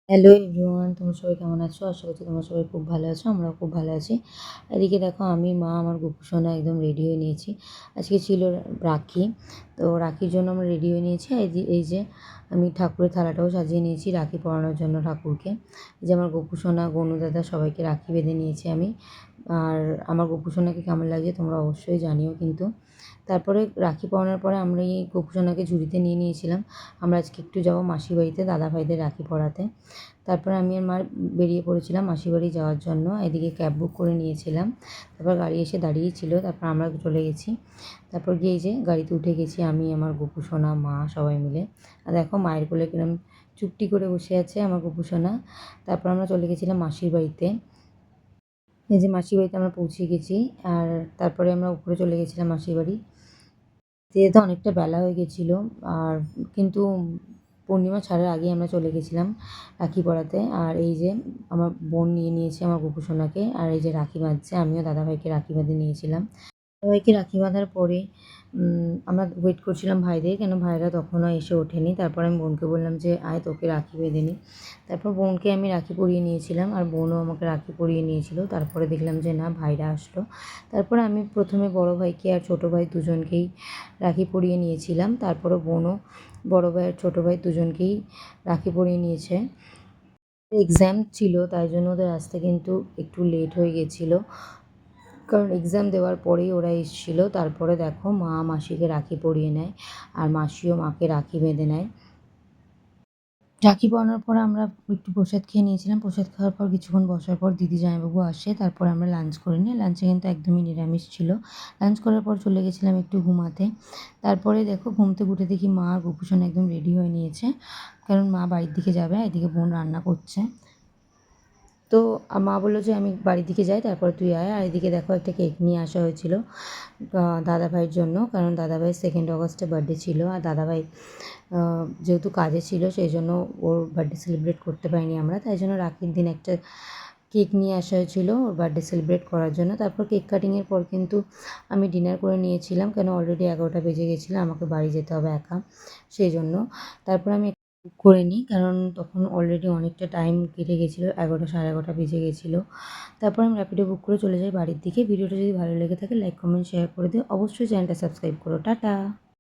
Hello everyone, তোমরা সবাই কেমন আছো? আশা করছি তোমরা সবাই খুব ভালো আছো। আমরাও খুব ভালো আছি। এদিকে দেখো আমি, মা, আমার গোপু সোনা একদম রেডি হয়ে নিয়েছি। আজকে ছিল রাখি। তো রাখির জন্য আমরা রেডি হয়ে নিয়েছি। এই যে আমি ঠাকুরের থালাটাও সাজিয়ে নিয়েছি রাখি পরানোর জন্য ঠাকুরকে। এই যে আমার গোপু সোনা, গনু দাদা সবাইকে রাখি বেঁধে নিয়েছি আমি। আর আমার গোপু সোনাকে কেমন লাগছে তোমরা অবশ্যই জানিও কিন্তু। তারপরে রাখি পরানোর পরে আমরা এই গোপু সোনাকে ঝুড়িতে নিয়ে নিয়েছিলাম। আমরা আজকে একটু যাবো মাসির বাড়িতে দাদাভাইদের রাখি পরাতে। তারপরে আমি আর মা বেরিয়ে পড়েছিলাম মাসির বাড়ি যাওয়ার জন্য। এদিকে ক্যাব বুক করে নিয়েছিলাম। তারপর গাড়ি এসে দাঁড়িয়েই ছিল। তারপর আমরা চলে গেছি। তারপর গিয়ে এই যে গাড়িতে উঠে গেছি আমি, আমার গোপু সোনা, মা সবাই মিলে। আর দেখো মায়ের কোলে কিরম চুপটি করে বসে আছে আমার গোপু সোনা। তারপর আমরা চলে গেছিলাম মাসির বাড়িতে। এই যে মাসির বাড়িতে আমরা পৌঁছে গেছি। আর তারপরে আমরা উপরে চলে গেছিলাম মাসির বাড়ি। যেতে অনেকটা বেলা হয়ে গেছিলো। আর কিন্তু পূর্ণিমা ছাড়ার আগেই আমরা চলে গেছিলাম রাখি পরাতে। আর এই যে আমার বোন নিয়ে নিয়েছে আমার গোপু সোনাকে। আর এই যে রাখি বাঁধছে, আমিও দাদাভাইকে রাখি বেঁধে নিয়েছিলাম। দাদাভাইকে রাখি বাঁধার পরে আমরা ওয়েট করছিলাম ভাইদের, কেন ভাইরা তখনও এসে ওঠেনি। তারপর আমি বোনকে বললাম যে আয় তোকে রাখি বেঁধে নিই। তারপর বোনকে আমি রাখি পরিয়ে নিয়েছিলাম আর বোনও আমাকে রাখি পরিয়ে নিয়েছিল। তারপরে দেখলাম যে না, ভাইরা আসলো। তারপরে আমি প্রথমে বড় ভাইকে আর ছোটো ভাই দুজনকেই রাখি পরিয়ে নিয়েছিলাম। তারপরে বোনও বড় ভাই আর ছোটো ভাই দুজনকেই রাখি পরিয়ে নিয়েছে। এক্সাম ছিল তাই জন্য ওদের আসতে কিন্তু একটু লেট হয়ে গেছিলো, কারণ এক্সাম দেওয়ার পরেই ওরা এসেছিলো। তারপরে দেখো মা মাসিকে রাখি পরিয়ে নেয় আর মাসিও মাকে রাখি বেঁধে নেয়। রাখি পরানোর পর আমরা একটু প্রসাদ খেয়ে নিয়েছিলাম। প্রসাদ খাওয়ার পর কিছুক্ষণ বসার পর দিদি জামাইবাবু আসে। তারপর আমরা লাঞ্চ করে নিই। লাঞ্চে কিন্তু একদমই নিরামিষ ছিল। লাঞ্চ করার পর চলে গেছিলাম একটু ঘুমাতে। তারপরে দেখো ঘুম থেকে উঠে দেখি মা আর গোপু সোনা একদম রেডি হয়ে নিয়েছে, কারণ মা বাড়ির দিকে যাবে। এদিকে বোন রান্না করছে। তো মা বললো যে আমি বাড়ির দিকে যাই, তারপরে তুই আয়। আর এদিকে দেখো একটা কেক নিয়ে আসা হয়েছিল দাদাভাইয়ের জন্য, কারণ দাদাভাইয়ের 2 অগস্টে বার্থডে ছিল। আর দাদাভাই যেহেতু কাজে ছিল সেই জন্য ওর বার্থডে সেলিব্রেট করতে পারিনি আমরা, তাই জন্য রাখির দিন একটা কেক নিয়ে আসা হয়েছিল ওর বার্থডে সেলিব্রেট করার জন্য। তারপর কেক কাটিংয়ের পর কিন্তু আমি ডিনার করে নিয়েছিলাম, কেন অলরেডি 11টা বেজে গেছিলো, আমাকে বাড়ি যেতে হবে একা, সেই জন্য। তারপর আমি বুক করে নিই, কারণ তখন অলরেডি অনেকটা টাইম কেটে গেছিলো, 11টা সাড়ে 11টা বেজে গেছিলো। তারপর আমি র্যাপিডো বুক করে চলে যাই বাড়ির দিকে। ভিডিওটা যদি ভালো লেগে থাকে লাইক কমেন্ট শেয়ার করে দিও, অবশ্যই চ্যানেলটা সাবস্ক্রাইব করো। টাটা।